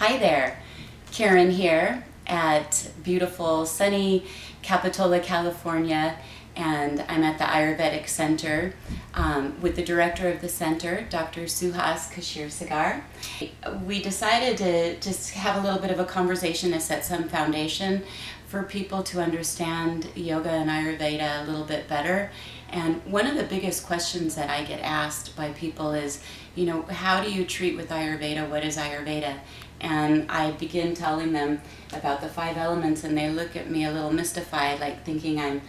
Hi there, Karen here at beautiful sunny Capitola, California, and I'm at the Ayurvedic Center with the director of the center, Dr. Suhas Sagar. We decided to just have a little bit of a conversation to set some foundation for people to understand yoga and Ayurveda a little bit better. And one of the biggest questions that I get asked by people is, how do you treat with Ayurveda? What is Ayurveda? And I begin telling them about the 5 elements, and they look at me a little mystified, like thinking I'm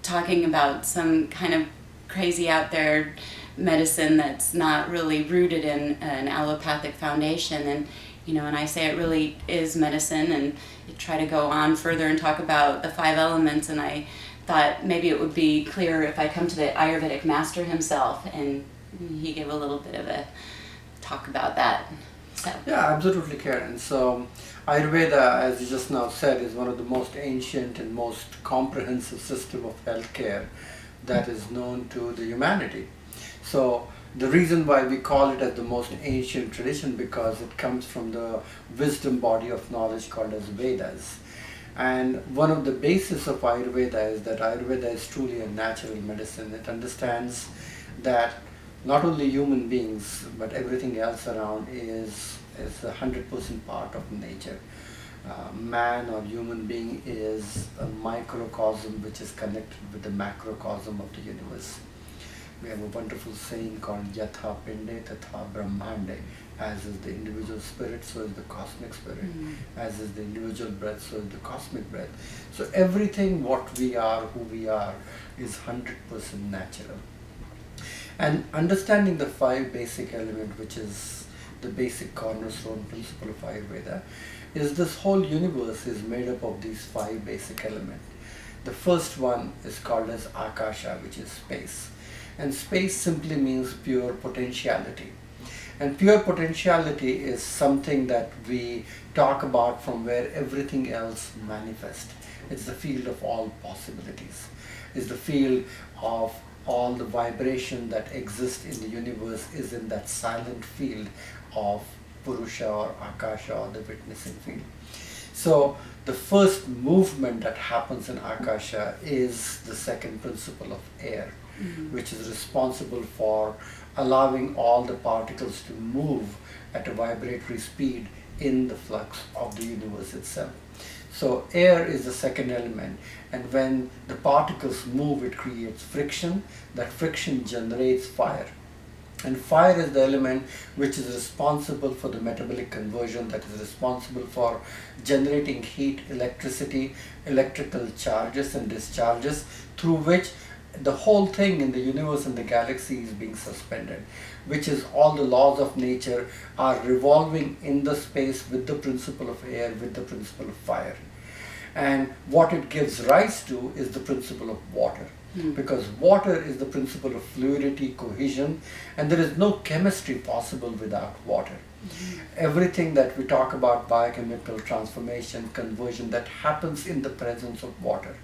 talking about some kind of crazy out there medicine that's not really rooted in an allopathic foundation. And I say it really is medicine, and try to go on further and talk about the 5 elements. And I thought maybe it would be clearer if I come to the Ayurvedic master himself, and he gave a little bit of a talk about that. So. Yeah, absolutely, Karen. So Ayurveda, as you just now said, is one of the most ancient and most comprehensive system of healthcare that is known to the humanity. So the reason why we call it as the most ancient tradition, because it comes from the wisdom body of knowledge called as Vedas. And one of the basis of Ayurveda is that Ayurveda is truly a natural medicine. It understands that not only human beings, but everything else around is 100% part of nature. Man or human being is a microcosm which is connected with the macrocosm of the universe. We have a wonderful saying called Yatha Pinde Tatha Brahmande. As is the individual spirit, so is the cosmic spirit. As is the individual breath, so is the cosmic breath. So everything what we are, who we are, is 100% natural. And understanding the 5 basic elements, which is the basic cornerstone principle of Ayurveda, is this whole universe is made up of these 5 basic elements. The first one is called as Akasha, which is space. And space simply means pure potentiality. And pure potentiality is something that we talk about from where everything else manifests. It's the field of all possibilities. It's the field of all the vibration that exists in the universe is in that silent field of Purusha or Akasha, or the witnessing field. So the first movement that happens in Akasha is the second principle of air, which is responsible for allowing all the particles to move at a vibratory speed in the flux of the universe itself. So air is the second element, and when the particles move, it creates friction. That friction generates fire. And fire is the element which is responsible for the metabolic conversion, that is responsible for generating heat, electricity, electrical charges and discharges, through which the whole thing in the universe and the galaxy is being suspended, which is all the laws of nature are revolving in the space with the principle of air, with the principle of fire. And what it gives rise to is the principle of water. Because water is the principle of fluidity, cohesion, and there is no chemistry possible without water. Everything that we talk about, biochemical transformation, conversion, that happens in the presence of water.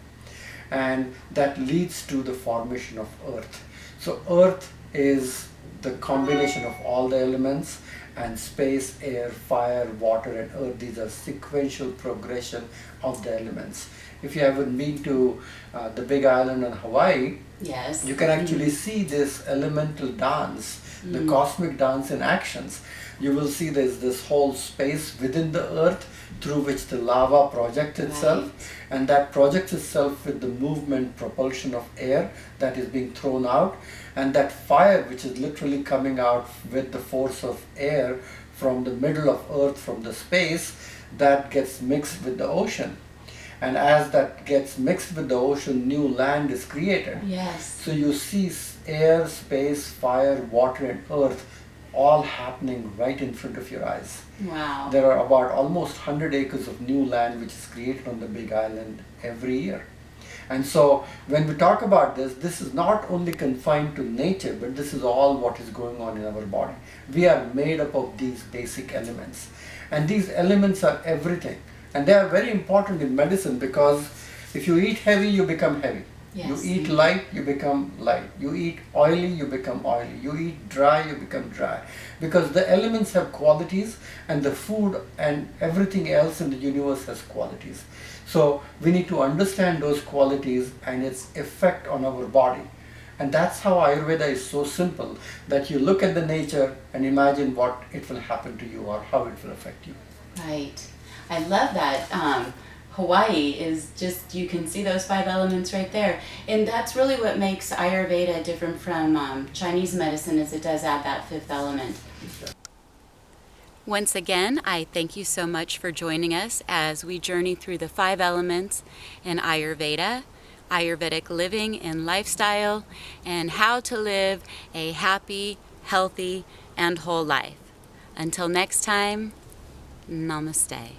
And that leads to the formation of earth. So earth is the combination of all the elements, and space, air, fire, water and earth, these are sequential progression of the elements. If you haven't been to the Big Island on Hawaii, yes, you can actually see this elemental dance, the cosmic dance in actions. You will see there's this whole space within the earth through which the lava projects itself, and that projects itself with the movement, propulsion of air that is being thrown out, and that fire which is literally coming out with the force of air from the middle of earth, from the space, that gets mixed with the ocean. And as that gets mixed with the ocean, new land is created. Yes. So you see air, space, fire, water and earth all happening right in front of your eyes. Wow. There are about almost 100 acres of new land which is created on the Big Island every year. And so when we talk about this, this is not only confined to nature, but this is all what is going on in our body. We are made up of these basic elements. And these elements are everything. And they are very important in medicine, because if you eat heavy, you become heavy. Yes. You eat light, you become light. You eat oily, you become oily. You eat dry, you become dry. Because the elements have qualities, and the food and everything else in the universe has qualities. So we need to understand those qualities and its effect on our body. And that's how Ayurveda is so simple, that you look at the nature and imagine what it will happen to you or how it will affect you. Right. I love that. Hawaii is just, you can see those 5 elements right there. And that's really what makes Ayurveda different from Chinese medicine, is it does add that 5th element. Once again, I thank you so much for joining us as we journey through the 5 elements in Ayurveda, Ayurvedic living and lifestyle, and how to live a happy, healthy, and whole life. Until next time, namaste.